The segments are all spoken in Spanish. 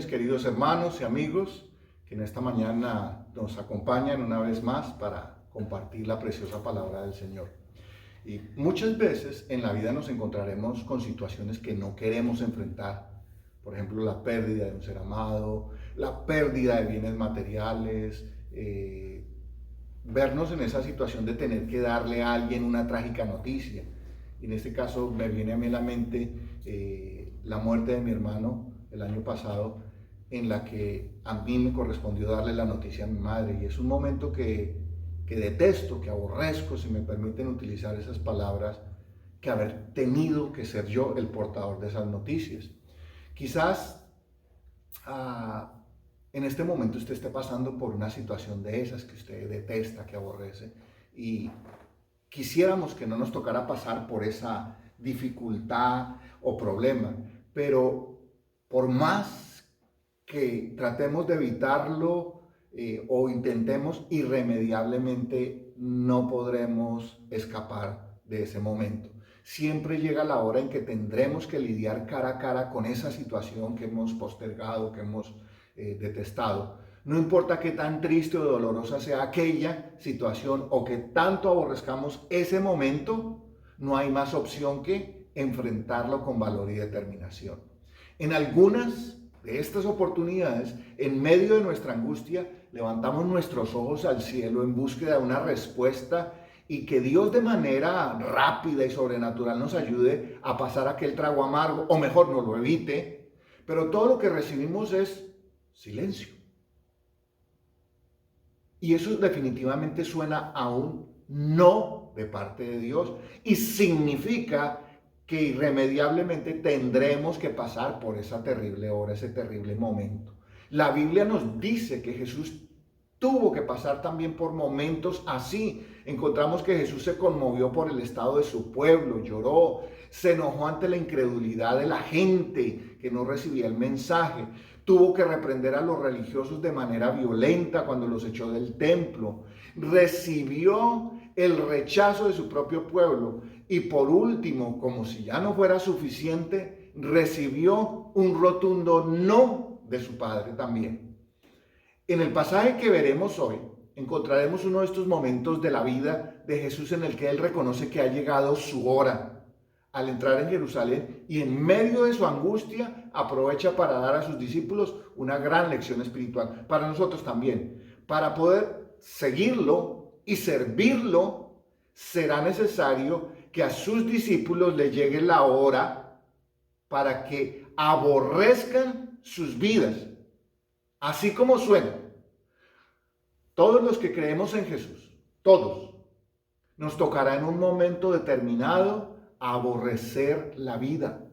queridos hermanos y amigos que en esta mañana nos acompañan una vez más para compartir la preciosa palabra del Señor. Y muchas veces en la vida nos encontraremos con situaciones que no queremos enfrentar. Por ejemplo, la pérdida de un ser amado, la pérdida de bienes materiales, vernos en esa situación de tener que darle a alguien una trágica noticia. Y en este caso me viene a mí a la mente la muerte de mi hermano el año pasado, en la que a mí me correspondió darle la noticia a mi madre. Y es un momento que detesto, que aborrezco, si me permiten utilizar esas palabras, que haber tenido que ser yo el portador de esas noticias. Quizás en este momento usted esté pasando por una situación de esas que usted detesta, que aborrece, y quisiéramos que no nos tocara pasar por esa dificultad o problema, pero por más que tratemos de evitarlo o intentemos, irremediablemente no podremos escapar de ese momento. Siempre llega la hora en que tendremos que lidiar cara a cara con esa situación que hemos postergado, que hemos detestado. No importa qué tan triste o dolorosa sea aquella situación o que tanto aborrezcamos ese momento, no hay más opción que enfrentarlo con valor y determinación. En algunas de estas oportunidades, en medio de nuestra angustia, levantamos nuestros ojos al cielo en búsqueda de una respuesta y que Dios de manera rápida y sobrenatural nos ayude a pasar aquel trago amargo, o mejor, nos lo evite, pero todo lo que recibimos es silencio. Y eso definitivamente suena a un no de parte de Dios y significa que irremediablemente tendremos que pasar por esa terrible hora, ese terrible momento. La Biblia nos dice que Jesús tuvo que pasar también por momentos así. Encontramos que Jesús se conmovió por el estado de su pueblo, lloró, se enojó ante la incredulidad de la gente que no recibía el mensaje. Tuvo que reprender a los religiosos de manera violenta cuando los echó del templo. Recibió el rechazo de su propio pueblo. Y por último, como si ya no fuera suficiente, recibió un rotundo no de su padre también. En el pasaje que veremos hoy, encontraremos uno de estos momentos de la vida de Jesús en el que Él reconoce que ha llegado su hora al entrar en Jerusalén y en medio de su angustia aprovecha para dar a sus discípulos una gran lección espiritual, para nosotros también. Para poder seguirlo y servirlo, será necesario que a sus discípulos les llegue la hora para que aborrezcan sus vidas. Así como suena, todos los que creemos en Jesús, todos, nos tocará en un momento determinado aborrecer la vida.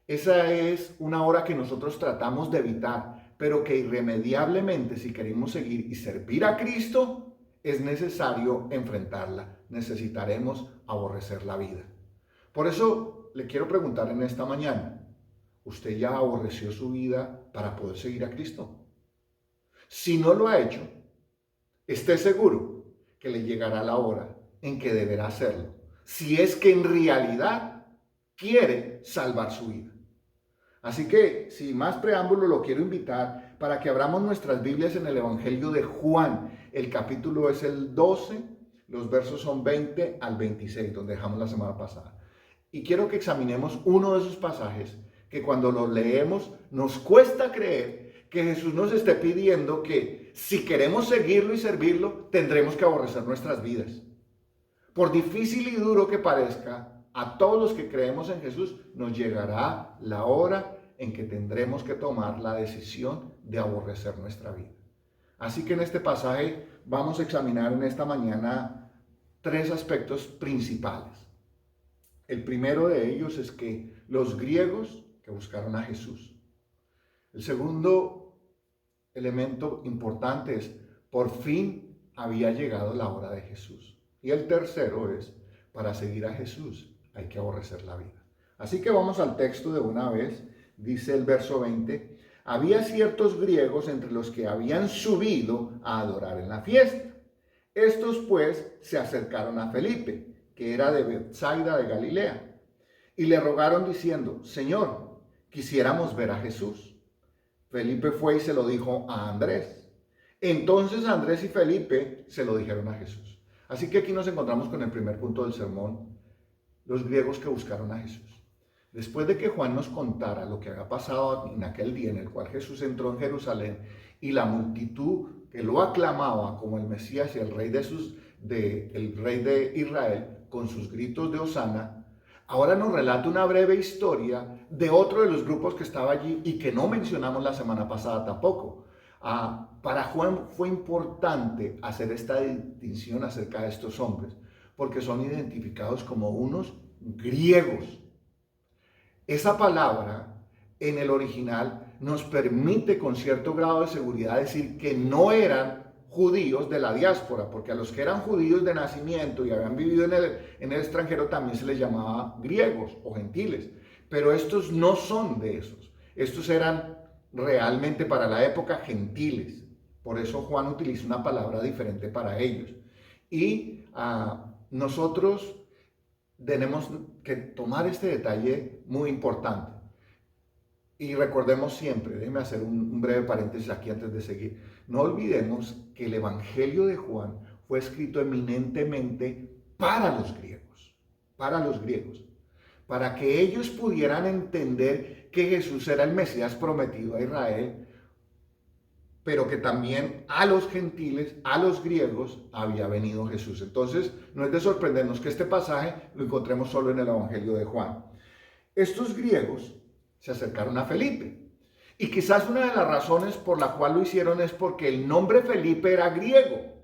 Esa es una hora que nosotros tratamos de evitar, pero que irremediablemente, si queremos seguir y servir a Cristo, es necesario enfrentarla. Necesitaremos aborrecer la vida. Por eso le quiero preguntar en esta mañana, ¿usted ya aborreció su vida para poder seguir a Cristo? Si no lo ha hecho, esté seguro que le llegará la hora en que deberá hacerlo, si es que en realidad quiere salvar su vida. Así que, sin más preámbulo, lo quiero invitar para que abramos nuestras Biblias en el Evangelio de Juan. El capítulo es el 12, los versos son 20 al 26, donde dejamos la semana pasada. Y quiero que examinemos uno de esos pasajes que cuando los leemos nos cuesta creer que Jesús nos esté pidiendo que si queremos seguirlo y servirlo, tendremos que aborrecer nuestras vidas. Por difícil y duro que parezca, a todos los que creemos en Jesús nos llegará la hora en que tendremos que tomar la decisión de aborrecer nuestra vida. Así que en este pasaje vamos a examinar en esta mañana tres aspectos principales. El primero de ellos es que los griegos que buscaron a Jesús. El segundo elemento importante es, por fin había llegado la hora de Jesús. Y el tercero es, para seguir a Jesús hay que aborrecer la vida. Así que vamos al texto de una vez. Dice el verso 20, había ciertos griegos entre los que habían subido a adorar en la fiesta. Estos pues se acercaron a Felipe, que era de Betsaida de Galilea, y le rogaron diciendo, Señor, quisiéramos ver a Jesús. Felipe fue y se lo dijo a Andrés. Entonces Andrés y Felipe se lo dijeron a Jesús. Así que aquí nos encontramos con el primer punto del sermón, los griegos que buscaron a Jesús. Después de que Juan nos contara lo que había pasado en aquel día en el cual Jesús entró en Jerusalén y la multitud que lo aclamaba como el Mesías y el rey el rey de Israel con sus gritos de Hosana, ahora nos relata una breve historia de otro de los grupos que estaba allí y que no mencionamos la semana pasada tampoco. Para Juan fue importante hacer esta distinción acerca de estos hombres, porque son identificados como unos griegos. Esa palabra en el original nos permite con cierto grado de seguridad decir que no eran judíos de la diáspora, porque a los que eran judíos de nacimiento y habían vivido en el extranjero también se les llamaba griegos o gentiles, pero estos no son de esos. Estos eran realmente para la época gentiles. Por eso Juan utiliza una palabra diferente para ellos. Y nosotros tenemos que tomar este detalle muy importante. Y recordemos siempre, déjenme hacer un breve paréntesis aquí antes de seguir, no olvidemos que el Evangelio de Juan fue escrito eminentemente para los griegos, para que ellos pudieran entender que Jesús era el Mesías prometido a Israel, pero que también a los gentiles, a los griegos, había venido Jesús. Entonces, no es de sorprendernos que este pasaje lo encontremos solo en el Evangelio de Juan. Estos griegos se acercaron a Felipe. Y quizás una de las razones por la cual lo hicieron es porque el nombre Felipe era griego.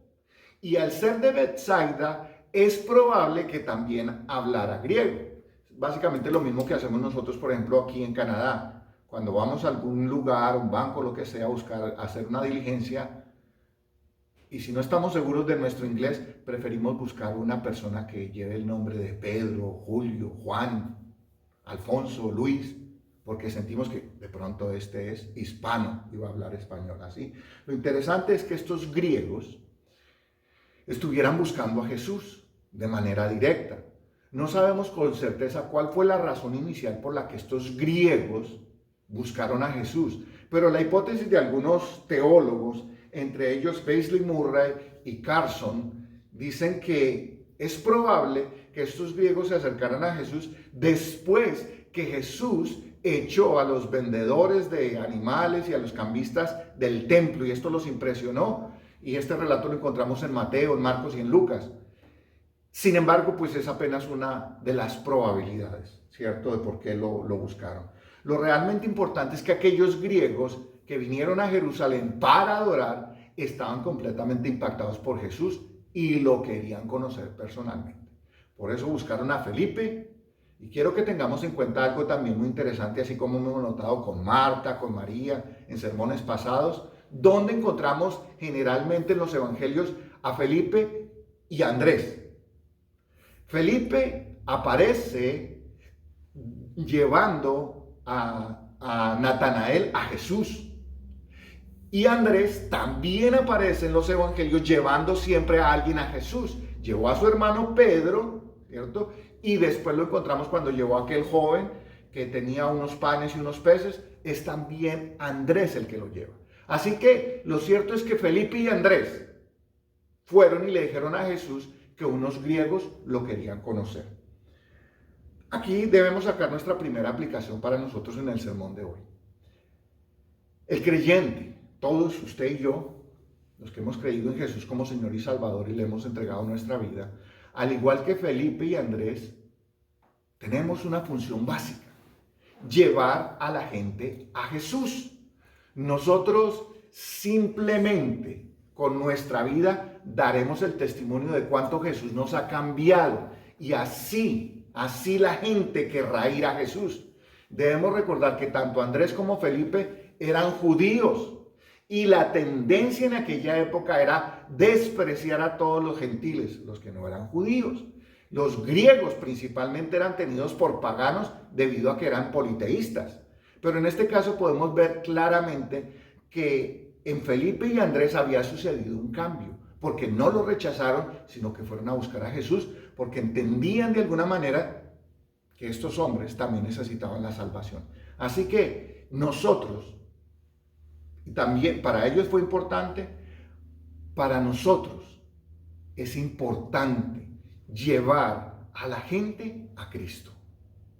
Y al ser de Betsaida, es probable que también hablara griego. Básicamente lo mismo que hacemos nosotros, por ejemplo, aquí en Canadá. Cuando vamos a algún lugar, un banco, lo que sea, a buscar hacer una diligencia, y si no estamos seguros de nuestro inglés, preferimos buscar una persona que lleve el nombre de Pedro, Julio, Juan, Alfonso, Luis, porque sentimos que de pronto este es hispano y va a hablar español así. Lo interesante es que estos griegos estuvieran buscando a Jesús de manera directa. No sabemos con certeza cuál fue la razón inicial por la que estos griegos buscaron a Jesús, pero la hipótesis de algunos teólogos, entre ellos Paisley Murray y Carson, dicen que es probable que estos griegos se acercaran a Jesús después que Jesús echó a los vendedores de animales y a los cambistas del templo, y esto los impresionó, y este relato lo encontramos en Mateo, en Marcos y en Lucas. Sin embargo, pues es apenas una de las probabilidades, ¿cierto?, de por qué lo buscaron. Lo realmente importante es que aquellos griegos que vinieron a Jerusalén para adorar estaban completamente impactados por Jesús y lo querían conocer personalmente. Por eso buscaron a Felipe. Y quiero que tengamos en cuenta algo también muy interesante, así como hemos notado con Marta, con María, en sermones pasados, donde encontramos generalmente en los evangelios a Felipe y a Andrés. Felipe aparece llevando a Natanael a Jesús. Y Andrés también aparece en los evangelios llevando siempre a alguien a Jesús. Llevó a su hermano Pedro, ¿cierto? Y después lo encontramos cuando llevó a aquel joven que tenía unos panes y unos peces. Es también Andrés el que lo lleva. Así que lo cierto es que Felipe y Andrés fueron y le dijeron a Jesús que unos griegos lo querían conocer. Aquí debemos sacar nuestra primera aplicación para nosotros en el sermón de hoy. El creyente, todos, usted y yo, los que hemos creído en Jesús como Señor y Salvador y le hemos entregado nuestra vida, al igual que Felipe y Andrés, tenemos una función básica: llevar a la gente a Jesús. Nosotros simplemente con nuestra vida daremos el testimonio de cuánto Jesús nos ha cambiado, y así la gente querrá ir a Jesús. Debemos recordar que tanto Andrés como Felipe eran judíos, y la tendencia en aquella época era despreciar a todos los gentiles, los que no eran judíos. Los griegos principalmente eran tenidos por paganos debido a que eran politeístas. Pero en este caso podemos ver claramente que en Felipe y Andrés había sucedido un cambio, porque no lo rechazaron, sino que fueron a buscar a Jesús, porque entendían de alguna manera que estos hombres también necesitaban la salvación. Así que nosotros también para ellos fue importante, para nosotros es importante llevar a la gente a Cristo,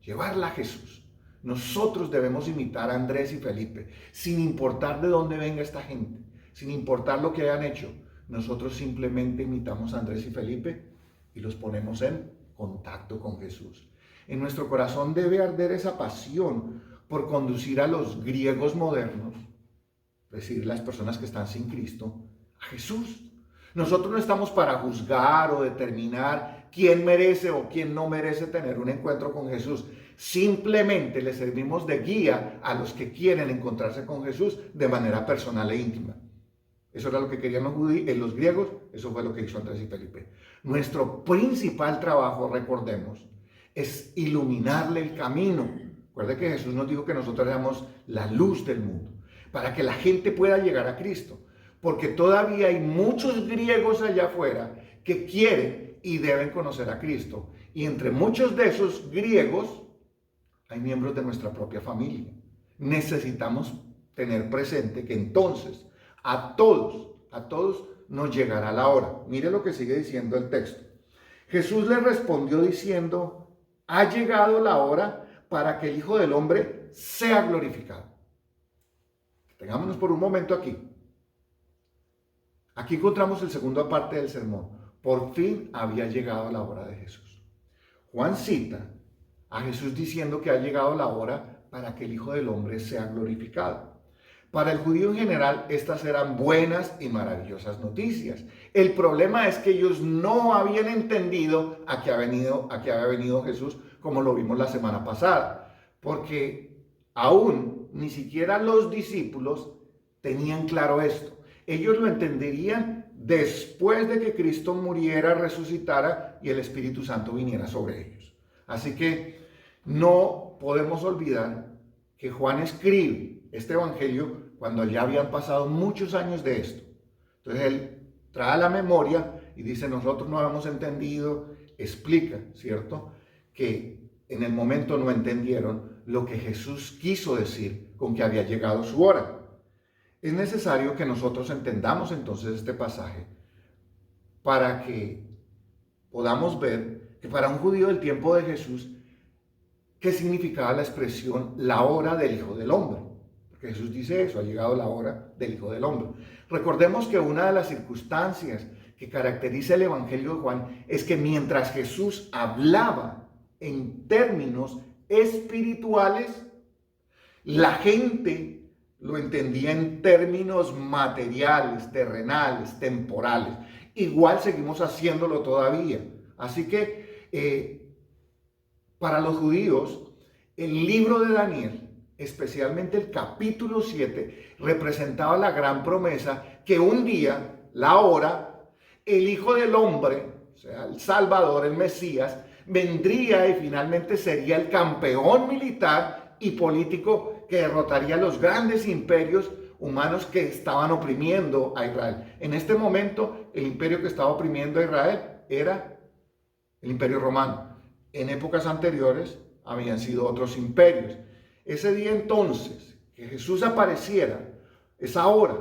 llevarla a Jesús. Nosotros debemos imitar a Andrés y Felipe, sin importar de dónde venga esta gente, sin importar lo que hayan hecho. Nosotros simplemente imitamos a Andrés y Felipe y los ponemos en contacto con Jesús. En nuestro corazón debe arder esa pasión por conducir a los griegos modernos, es decir, las personas que están sin Cristo, a Jesús. Nosotros no estamos para juzgar o determinar quién merece o quién no merece tener un encuentro con Jesús. Simplemente le servimos de guía a los que quieren encontrarse con Jesús de manera personal e íntima. Eso era lo que querían los griegos, eso fue lo que hizo Andrés y Felipe. Nuestro principal trabajo, recordemos, es iluminarle el camino. Recuerde que Jesús nos dijo que nosotros éramos la luz del mundo, para que la gente pueda llegar a Cristo. Porque todavía hay muchos griegos allá afuera que quieren y deben conocer a Cristo. Y entre muchos de esos griegos hay miembros de nuestra propia familia. Necesitamos tener presente que entonces a todos nos llegará la hora. Mire lo que sigue diciendo el texto. Jesús le respondió diciendo: ha llegado la hora para que el Hijo del Hombre sea glorificado. Tengámonos por un momento aquí. Aquí encontramos el segunda parte del sermón. Por fin había llegado la hora de Jesús. Juan cita a Jesús diciendo que ha llegado la hora para que el Hijo del Hombre sea glorificado. Para el judío en general, estas eran buenas y maravillosas noticias. El problema es que ellos no habían entendido a qué había venido Jesús, como lo vimos la semana pasada, porque aún ni siquiera los discípulos tenían claro esto. Ellos lo entenderían después de que Cristo muriera, resucitara y el Espíritu Santo viniera sobre ellos. Así que no podemos olvidar que Juan escribe este evangelio cuando ya habían pasado muchos años de esto. Entonces él trae a la memoria y dice: nosotros no habíamos entendido, explica, ¿cierto?, que en el momento no entendieron lo que Jesús quiso decir con que había llegado su hora. Es necesario que nosotros entendamos entonces este pasaje para que podamos ver que para un judío del tiempo de Jesús, ¿qué significaba la expresión la hora del Hijo del Hombre? Porque Jesús dice eso: ha llegado la hora del Hijo del Hombre. Recordemos que una de las circunstancias que caracteriza el Evangelio de Juan es que mientras Jesús hablaba en términos espirituales, la gente lo entendía en términos materiales, terrenales, temporales. Igual seguimos haciéndolo todavía. Así que para los judíos, el libro de Daniel, especialmente el capítulo 7, representaba la gran promesa que un día, la hora, el Hijo del Hombre, o sea, el Salvador, el Mesías, vendría y finalmente sería el campeón militar y político que derrotaría a los grandes imperios humanos que estaban oprimiendo a Israel. En este momento, el imperio que estaba oprimiendo a Israel era el Imperio Romano. En épocas anteriores habían sido otros imperios. Ese día entonces, que Jesús apareciera, esa hora,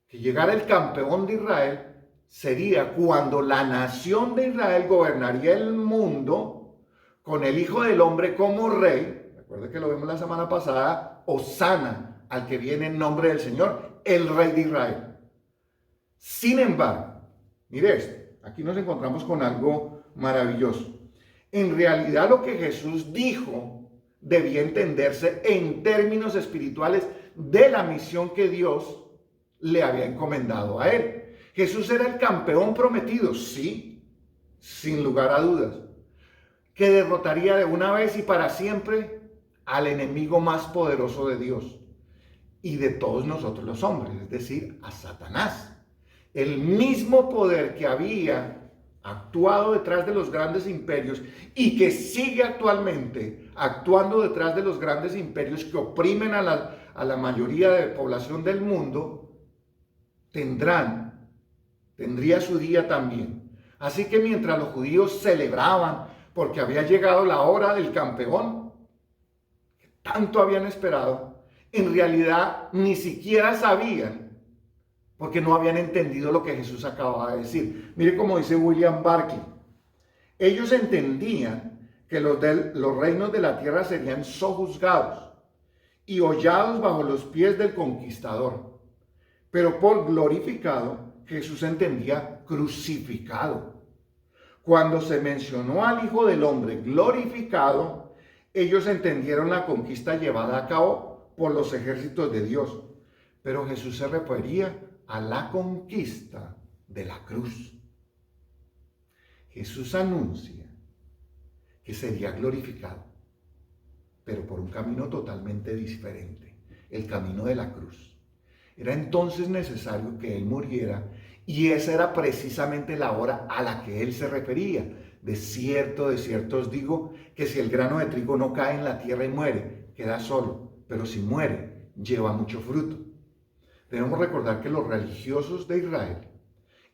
que llegara el campeón de Israel, sería cuando la nación de Israel gobernaría el mundo con el Hijo del Hombre como rey. Recuerden que lo vimos la semana pasada: Hosana al que viene en nombre del Señor, el Rey de Israel. Sin embargo, mire esto, aquí nos encontramos con algo maravilloso. En realidad lo que Jesús dijo debía entenderse en términos espirituales de la misión que Dios le había encomendado a él. Jesús era el campeón prometido, sí, sin lugar a dudas, que derrotaría de una vez y para siempre al enemigo más poderoso de Dios y de todos nosotros los hombres, es decir, a Satanás. El mismo poder que había actuado detrás de los grandes imperios y que sigue actualmente actuando detrás de los grandes imperios que oprimen a la mayoría de la población del mundo, tendría su día también. Así que mientras los judíos celebraban porque había llegado la hora del campeón, que tanto habían esperado, en realidad ni siquiera sabían, porque no habían entendido lo que Jesús acababa de decir. Mire cómo dice William Barclay. Ellos entendían que los reinos de la tierra serían sojuzgados y hollados bajo los pies del conquistador. Pero por glorificado, Jesús entendía crucificado. Cuando se mencionó al Hijo del Hombre glorificado, ellos entendieron la conquista llevada a cabo por los ejércitos de Dios. Pero Jesús se refería a la conquista de la cruz. Jesús anuncia que sería glorificado, pero por un camino totalmente diferente, el camino de la cruz. Era entonces necesario que Él muriera, y esa era precisamente la hora a la que Él se refería. De cierto os digo, que si el grano de trigo no cae en la tierra y muere, queda solo, pero si muere, lleva mucho fruto. Debemos recordar que los religiosos de Israel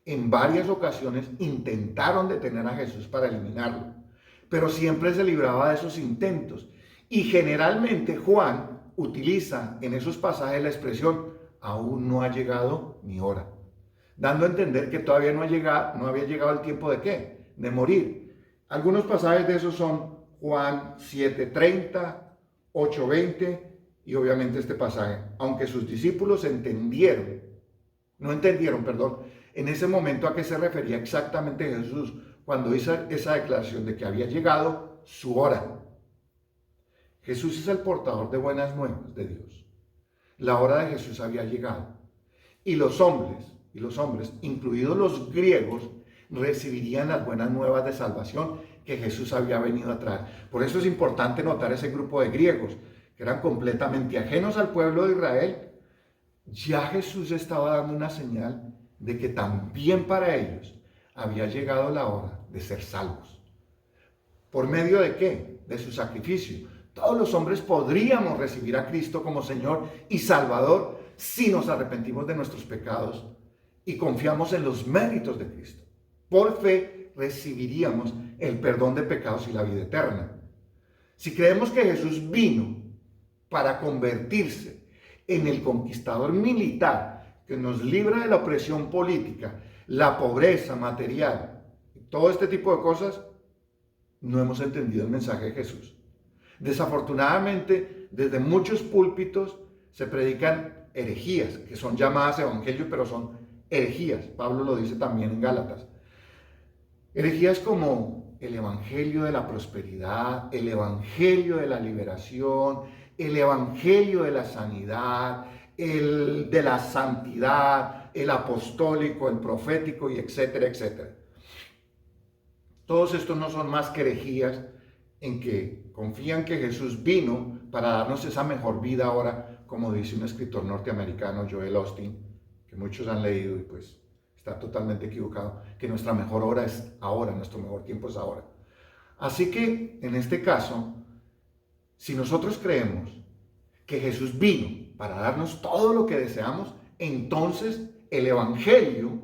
en varias ocasiones intentaron detener a Jesús para eliminarlo, pero siempre se libraba de esos intentos. Y generalmente Juan utiliza en esos pasajes la expresión, aún no ha llegado mi hora, dando a entender que todavía no había llegado el tiempo de ¿qué? De morir. Algunos pasajes de esos son Juan 7:30, 8:20 y obviamente este pasaje. Aunque sus discípulos no entendieron, en ese momento a qué se refería exactamente Jesús cuando hizo esa declaración de que había llegado su hora. Jesús es el portador de buenas nuevas de Dios. La hora de Jesús había llegado y los hombres, incluidos los griegos, recibirían las buenas nuevas de salvación que Jesús había venido a traer. Por eso es importante notar ese grupo de griegos que eran completamente ajenos al pueblo de Israel. Ya Jesús estaba dando una señal de que también para ellos había llegado la hora de ser salvos. ¿Por medio de qué? De su sacrificio. Todos los hombres podríamos recibir a Cristo como Señor y Salvador si nos arrepentimos de nuestros pecados y confiamos en los méritos de Cristo. Por fe recibiríamos el perdón de pecados y la vida eterna. Si creemos que Jesús vino para convertirse en el conquistador militar que nos libra de la opresión política, la pobreza material, todo este tipo de cosas, no hemos entendido el mensaje de Jesús. Desafortunadamente, desde muchos púlpitos se predican herejías, que son llamadas evangelios, pero son herejías. Pablo lo dice también en Gálatas. Herejías como el evangelio de la prosperidad, el evangelio de la liberación, el evangelio de la sanidad, el de la santidad, el apostólico, el profético, y etcétera, etcétera. Todos estos no son más que herejías en que confían que Jesús vino para darnos esa mejor vida ahora, como dice un escritor norteamericano, Joel Osteen, que muchos han leído y pues está totalmente equivocado, que nuestra mejor hora es ahora, nuestro mejor tiempo es ahora. Así que, en este caso, si nosotros creemos que Jesús vino para darnos todo lo que deseamos, entonces el evangelio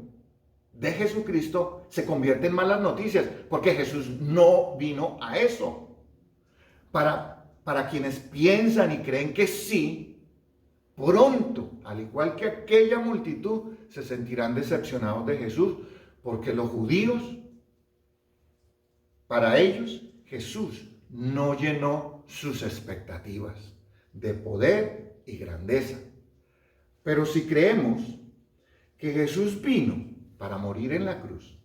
de Jesucristo se convierte en malas noticias, porque Jesús no vino a eso. Para quienes piensan y creen que sí, pronto, al igual que aquella multitud, se sentirán decepcionados de Jesús, porque los judíos, para ellos, Jesús no llenó sus expectativas de poder y grandeza. Pero si creemos que Jesús vino para morir en la cruz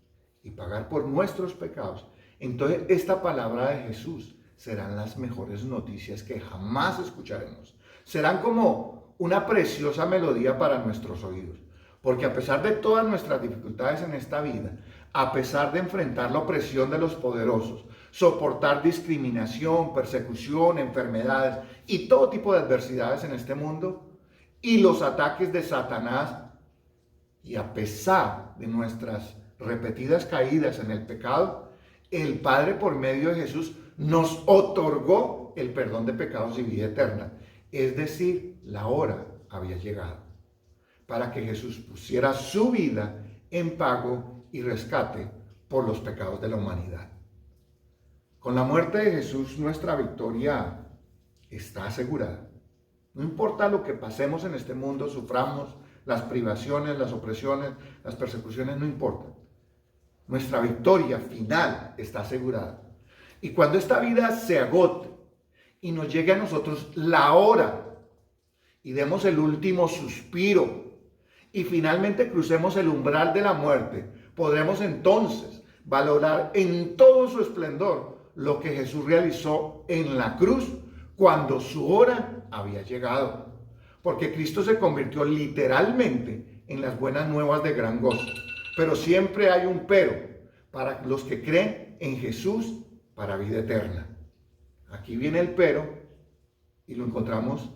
y pagar por nuestros pecados, entonces esta palabra de Jesús serán las mejores noticias que jamás escucharemos. Serán como una preciosa melodía para nuestros oídos. Porque a pesar de todas nuestras dificultades en esta vida, a pesar de enfrentar la opresión de los poderosos, soportar discriminación, persecución, enfermedades y todo tipo de adversidades en este mundo, y los ataques de Satanás, y a pesar de nuestras repetidas caídas en el pecado, el Padre por medio de Jesús nos otorgó el perdón de pecados y vida eterna. Es decir, la hora había llegado para que Jesús pusiera su vida en pago y rescate por los pecados de la humanidad. Con la muerte de Jesús, nuestra victoria está asegurada. No importa lo que pasemos en este mundo, suframos, las privaciones, las opresiones, las persecuciones, no importa. Nuestra victoria final está asegurada. Y cuando esta vida se agote y nos llegue a nosotros la hora y demos el último suspiro y finalmente crucemos el umbral de la muerte, podremos entonces valorar en todo su esplendor lo que Jesús realizó en la cruz cuando su hora había llegado. Porque Cristo se convirtió literalmente en las buenas nuevas de gran gozo. Pero siempre hay un pero para los que creen en Jesús para vida eterna. Aquí viene el pero y lo encontramos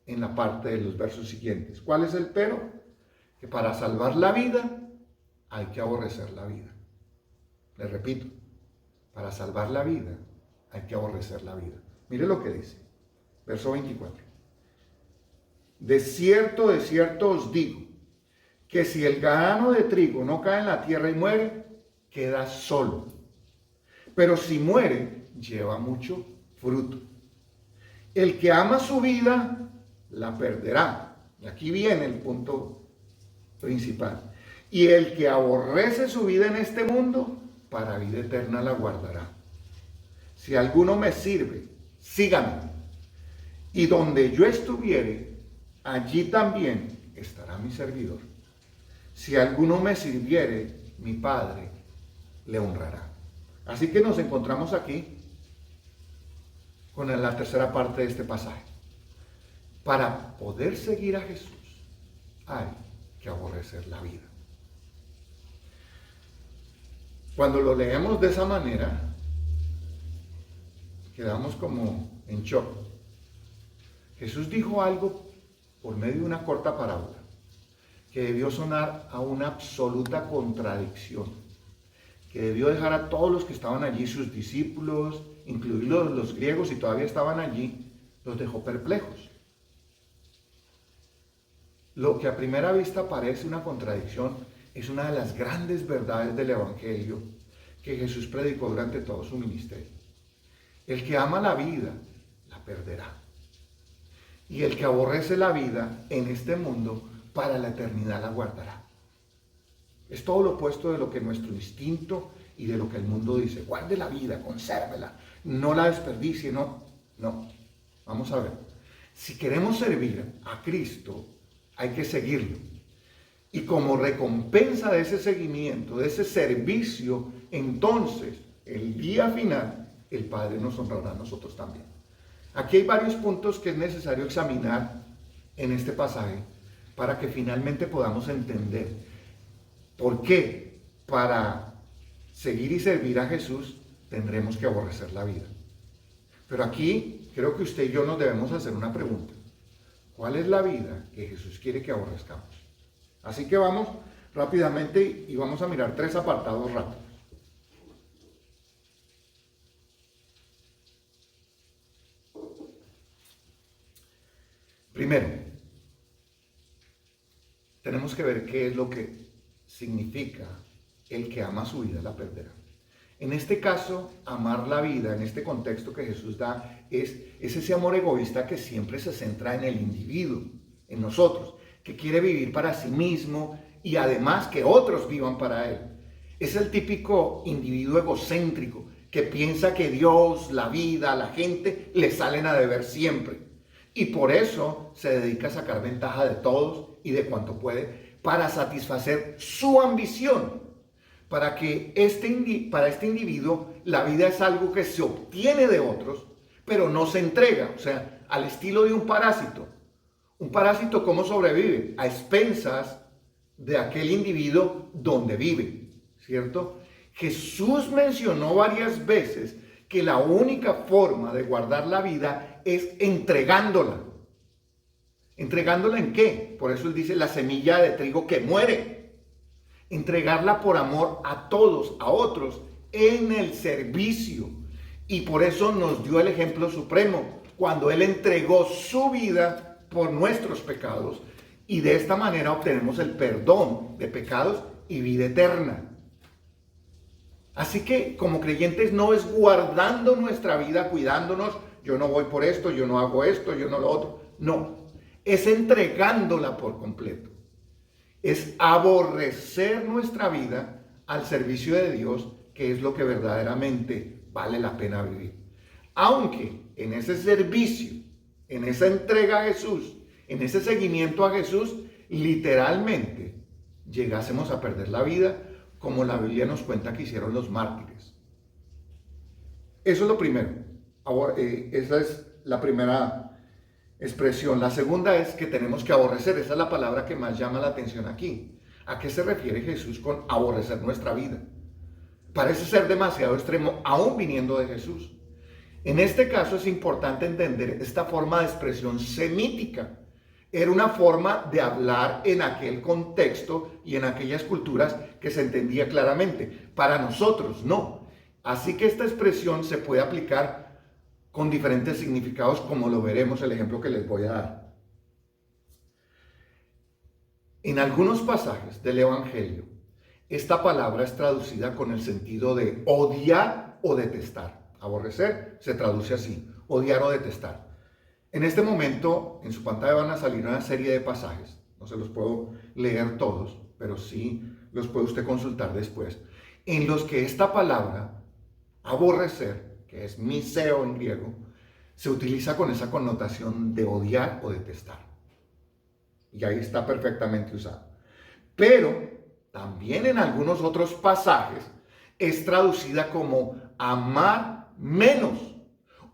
en la parte de los versos siguientes. ¿Cuál es el pero? Que para salvar la vida hay que aborrecer la vida. Les repito, para salvar la vida hay que aborrecer la vida. Mire lo que dice, verso 24. De cierto os digo, que si el grano de trigo no cae en la tierra y muere, queda solo. Pero si muere, lleva mucho fruto. El que ama su vida, la perderá. Y aquí viene el punto principal. Y el que aborrece su vida en este mundo, para vida eterna la guardará. Si alguno me sirve, sígame. Y donde yo estuviere, allí también estará mi servidor. Si alguno me sirviere, mi Padre le honrará. Así que nos encontramos aquí con la tercera parte de este pasaje. Para poder seguir a Jesús, hay que aborrecer la vida. Cuando lo leemos de esa manera, quedamos como en shock. Jesús dijo algo por medio de una corta parábola que debió sonar a una absoluta contradicción, que debió dejar a todos los que estaban allí, sus discípulos, incluidos los griegos, y todavía estaban allí, los dejó perplejos. Lo que a primera vista parece una contradicción es una de las grandes verdades del Evangelio que Jesús predicó durante todo su ministerio. El que ama la vida, la perderá. Y el que aborrece la vida en este mundo, para la eternidad la guardará. Es todo lo opuesto de lo que nuestro instinto y de lo que el mundo dice. Guarde la vida, consérvela, no la desperdicie, no. Vamos a ver. Si queremos servir a Cristo, hay que seguirlo. Y como recompensa de ese seguimiento, de ese servicio, entonces, el día final, el Padre nos honrará a nosotros también. Aquí hay varios puntos que es necesario examinar en este pasaje para que finalmente podamos entender por qué para seguir y servir a Jesús tendremos que aborrecer la vida. Pero aquí creo que usted y yo nos debemos hacer una pregunta. ¿Cuál es la vida que Jesús quiere que aborrezcamos? Así que vamos rápidamente y vamos a mirar 3 apartados rápidos. Primero, tenemos que ver qué es lo que significa el que ama su vida la perderá. En este caso, amar la vida, en este contexto que Jesús da, es ese amor egoísta que siempre se centra en el individuo, en nosotros, que quiere vivir para sí mismo y además que otros vivan para él. Es el típico individuo egocéntrico que piensa que Dios, la vida, la gente le salen a deber siempre. Y por eso se dedica a sacar ventaja de todos y de cuanto puede para satisfacer su ambición. Para este individuo la vida es algo que se obtiene de otros, pero no se entrega. O sea, al estilo de un parásito. Un parásito, ¿cómo sobrevive? A expensas de aquel individuo donde vive, ¿cierto? Jesús mencionó varias veces que la única forma de guardar la vida es entregándola. ¿Entregándola en qué? Por eso él dice la semilla de trigo que muere. Entregarla por amor a todos, a otros, en el servicio. Y por eso nos dio el ejemplo supremo, cuando él entregó su vida por nuestros pecados. Y de esta manera obtenemos el perdón de pecados y vida eterna. Así que como creyentes no es guardando nuestra vida, cuidándonos, yo no voy por esto, yo no hago esto, yo no lo otro. No, es entregándola por completo. Es aborrecer nuestra vida al servicio de Dios, que es lo que verdaderamente vale la pena vivir. Aunque en ese servicio, en esa entrega a Jesús, en ese seguimiento a Jesús, literalmente llegásemos a perder la vida, como la Biblia nos cuenta que hicieron los mártires. Eso es lo primero. Esa es la primera expresión. La segunda es que tenemos que aborrecer. Esa es la palabra que más llama la atención aquí. ¿A qué se refiere Jesús con aborrecer nuestra vida? Parece ser demasiado extremo, aún viniendo de Jesús. En este caso es importante entender esta forma de expresión semítica. Era una forma de hablar en aquel contexto y en aquellas culturas que se entendía claramente. Para nosotros no. Así que esta expresión se puede aplicar con diferentes significados, como lo veremos el ejemplo que les voy a dar. En algunos pasajes del Evangelio, esta palabra es traducida con el sentido de odiar o detestar. Aborrecer se traduce así, odiar o detestar. En este momento, en su pantalla van a salir una serie de pasajes. No se los puedo leer todos, pero sí los puede usted consultar después. En los que esta palabra, aborrecer, que es miseo en griego, se utiliza con esa connotación de odiar o detestar. Y ahí está perfectamente usado. Pero también en algunos otros pasajes es traducida como amar menos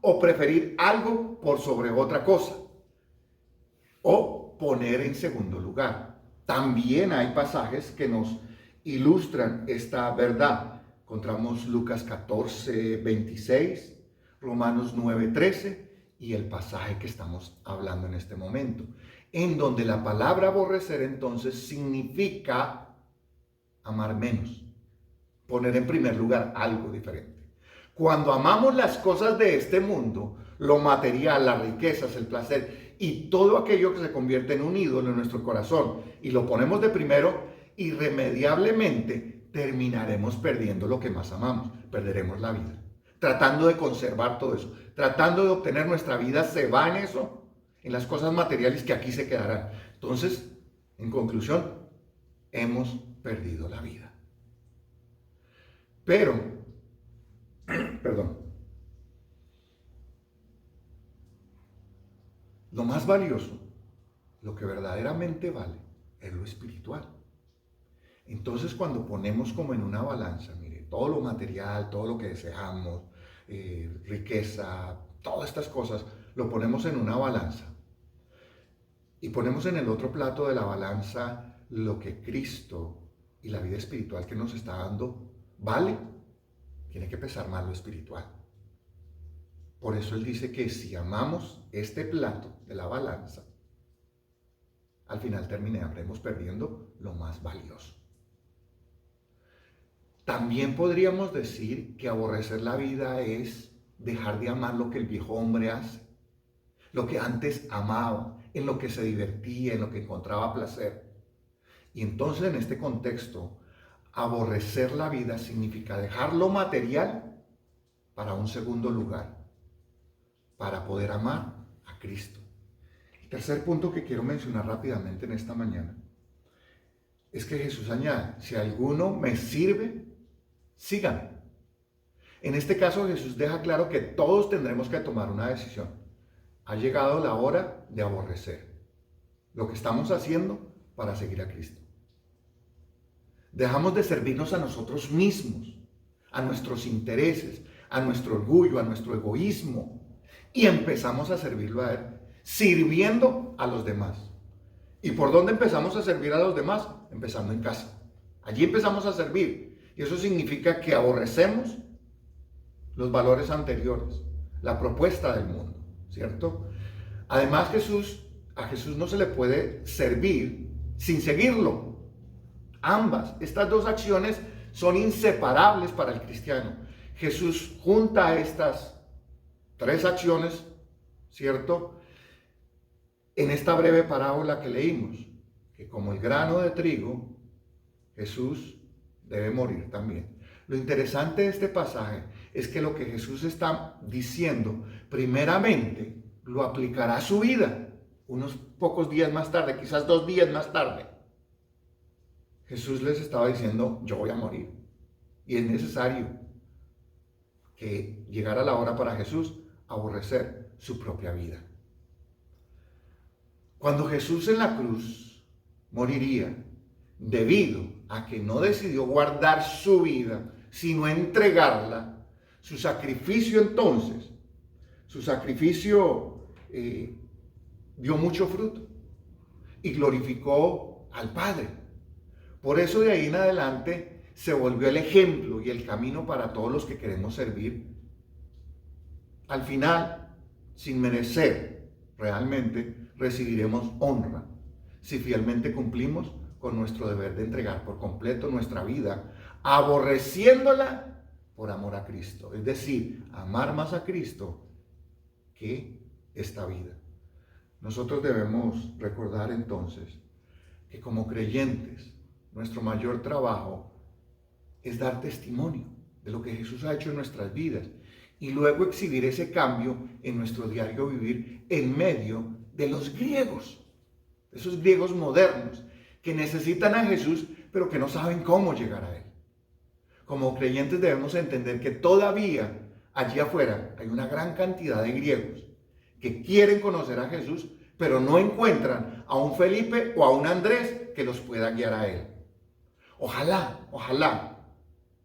o preferir algo por sobre otra cosa o poner en segundo lugar. También hay pasajes que nos ilustran esta verdad. Encontramos Lucas 14, 26, Romanos 9, 13 y el pasaje que estamos hablando en este momento, en donde la palabra aborrecer entonces significa amar menos, poner en primer lugar algo diferente. Cuando amamos las cosas de este mundo, lo material, las riquezas, el placer y todo aquello que se convierte en un ídolo en nuestro corazón y lo ponemos de primero, irremediablemente terminaremos perdiendo lo que más amamos, perderemos la vida. Tratando de conservar todo eso, tratando de obtener nuestra vida, se va en eso, en las cosas materiales que aquí se quedarán. Entonces, en conclusión, hemos perdido la vida. Pero, lo más valioso, lo que verdaderamente vale, es lo espiritual. Entonces, cuando ponemos como en una balanza, mire, todo lo material, todo lo que deseamos, riqueza, todas estas cosas, lo ponemos en una balanza. Y ponemos en el otro plato de la balanza lo que Cristo y la vida espiritual que nos está dando vale. Tiene que pesar más lo espiritual. Por eso Él dice que si amamos este plato de la balanza, al final terminaremos perdiendo lo más valioso. También podríamos decir que aborrecer la vida es dejar de amar lo que el viejo hombre hace, lo que antes amaba, en lo que se divertía, en lo que encontraba placer. Y entonces en este contexto, aborrecer la vida significa dejar lo material para un segundo lugar, para poder amar a Cristo. El tercer punto que quiero mencionar rápidamente en esta mañana es que Jesús añade, si alguno me sirve, sígame. En este caso Jesús deja claro que todos tendremos que tomar una decisión. Ha llegado la hora de aborrecer lo que estamos haciendo para seguir a Cristo. Dejamos de servirnos a nosotros mismos, a nuestros intereses, a nuestro orgullo, a nuestro egoísmo, y empezamos a servirlo a Él, sirviendo a los demás. ¿Y por dónde empezamos a servir a los demás? Empezando en casa. Allí empezamos a servir. Y eso significa que aborrecemos los valores anteriores, la propuesta del mundo, ¿cierto? Además, a Jesús no se le puede servir sin seguirlo. Estas dos acciones son inseparables para el cristiano. Jesús junta estas tres acciones, ¿cierto? En esta breve parábola que leímos, que como el grano de trigo, Jesús debe morir también. Lo interesante de este pasaje es que lo que Jesús está diciendo, primeramente, lo aplicará a su vida. unos pocos días más tarde, quizás 2 días más tarde, Jesús les estaba diciendo, yo voy a morir. Y es necesario que llegara la hora para Jesús aborrecer su propia vida. Cuando Jesús en la cruz moriría, debido a que no decidió guardar su vida, sino entregarla, su sacrificio entonces, su sacrificio dio mucho fruto y glorificó al Padre. Por eso de ahí en adelante se volvió el ejemplo y el camino para todos los que queremos servir. Al final, sin merecer realmente, recibiremos honra si fielmente cumplimos con nuestro deber de entregar por completo nuestra vida, aborreciéndola por amor a Cristo. Es decir, amar más a Cristo que esta vida. Nosotros debemos recordar entonces que como creyentes, nuestro mayor trabajo es dar testimonio de lo que Jesús ha hecho en nuestras vidas y luego exhibir ese cambio en nuestro diario vivir en medio de los griegos, esos griegos modernos que necesitan a Jesús pero que no saben cómo llegar a Él. Como creyentes debemos entender que todavía allí afuera hay una gran cantidad de griegos que quieren conocer a Jesús pero no encuentran a un Felipe o a un Andrés que los pueda guiar a Él. Ojalá,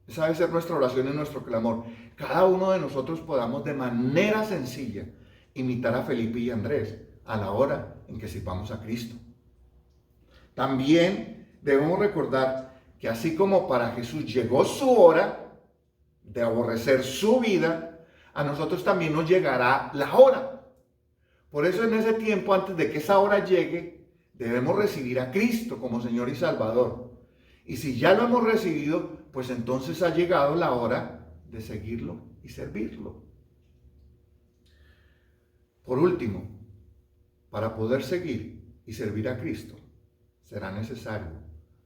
esa debe ser nuestra oración y nuestro clamor. Cada uno de nosotros podamos de manera sencilla imitar a Felipe y Andrés a la hora en que sirvamos a Cristo. También debemos recordar que así como para Jesús llegó su hora de aborrecer su vida, a nosotros también nos llegará la hora. Por eso en ese tiempo, antes de que esa hora llegue, debemos recibir a Cristo como Señor y Salvador. Y si ya lo hemos recibido, pues entonces ha llegado la hora de seguirlo y servirlo. Por último, para poder seguir y servir a Cristo, será necesario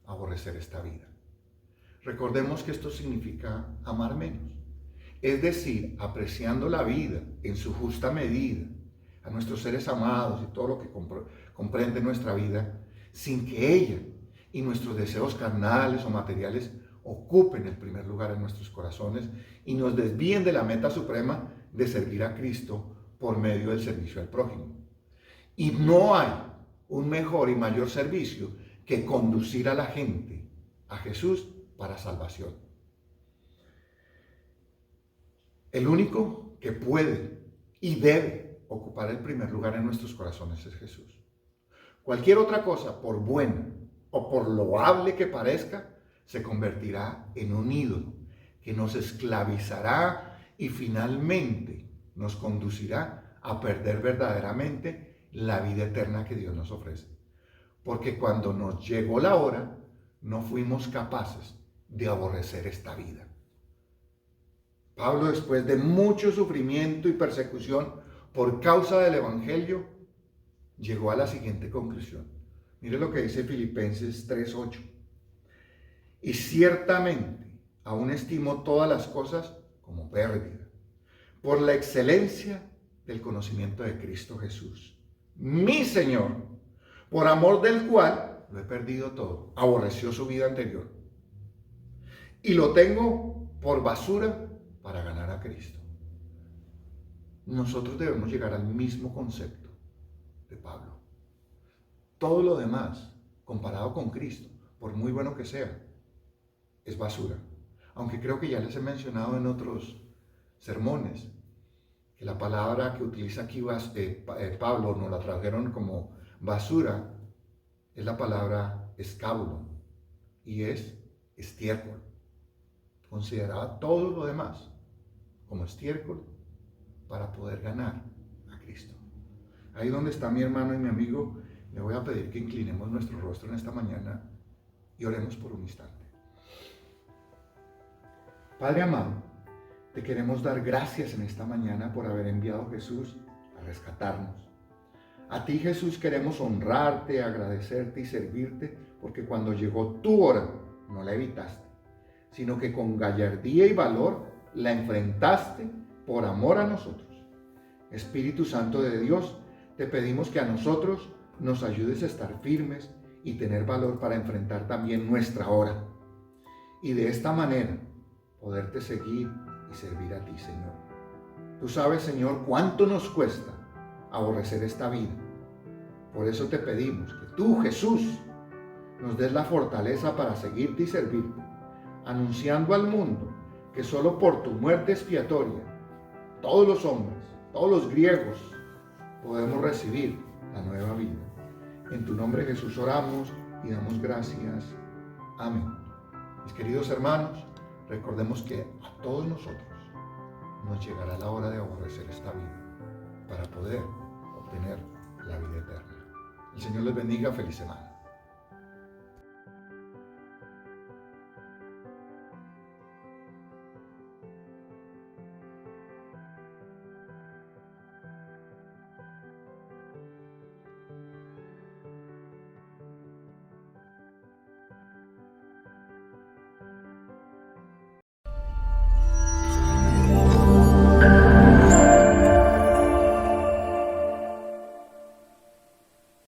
aborrecer esta vida. Recordemos que esto significa amar menos. Es decir, apreciando la vida en su justa medida, a nuestros seres amados y todo lo que comprende nuestra vida, sin que ella y nuestros deseos carnales o materiales ocupen el primer lugar en nuestros corazones y nos desvíen de la meta suprema de servir a Cristo por medio del servicio al prójimo. Y no hay un mejor y mayor servicio que conducir a la gente a Jesús para salvación. El único que puede y debe ocupar el primer lugar en nuestros corazones es Jesús. Cualquier otra cosa, por buena o por loable que parezca, se convertirá en un ídolo que nos esclavizará y finalmente nos conducirá a perder verdaderamente la vida eterna que Dios nos ofrece. Porque cuando nos llegó la hora, no fuimos capaces de aborrecer esta vida. Pablo, después de mucho sufrimiento y persecución por causa del Evangelio, llegó a la siguiente conclusión. Mire lo que dice Filipenses 3:8. Y ciertamente aún estimo todas las cosas como pérdida, por la excelencia del conocimiento de Cristo Jesús, mi Señor, por amor del cual lo he perdido todo. Aborreció su vida anterior. Y lo tengo por basura para ganar a Cristo. Nosotros debemos llegar al mismo concepto de Pablo. Todo lo demás, comparado con Cristo, por muy bueno que sea, es basura. Aunque creo que ya les he mencionado en otros sermones que la palabra que utiliza aquí Pablo, nos la trajeron como basura, es la palabra escábulo y es estiércol. Consideraba todo lo demás como estiércol para poder ganar a Cristo. Ahí donde está mi hermano y mi amigo, le voy a pedir que inclinemos nuestro rostro en esta mañana y oremos por un instante. Padre amado, te queremos dar gracias en esta mañana por haber enviado a Jesús a rescatarnos. A ti, Jesús, queremos honrarte, agradecerte y servirte, porque cuando llegó tu hora, no la evitaste, sino que con gallardía y valor la enfrentaste por amor a nosotros. Espíritu Santo de Dios, Te pedimos que a nosotros nos ayudes a estar firmes y tener valor para enfrentar también nuestra hora. Y de esta manera poderte seguir y servir a ti, Señor. Tú sabes, Señor, cuánto nos cuesta aborrecer esta vida. Por eso te pedimos que tú, Jesús, nos des la fortaleza para seguirte y servirte, anunciando al mundo que solo por tu muerte expiatoria, todos los hombres, todos los griegos, podemos recibir la nueva vida. En tu nombre, Jesús, oramos y damos gracias. Amén. Mis queridos hermanos, recordemos que a todos nosotros nos llegará la hora de aborrecer esta vida para poder obtener la vida eterna. El Señor les bendiga. Feliz semana.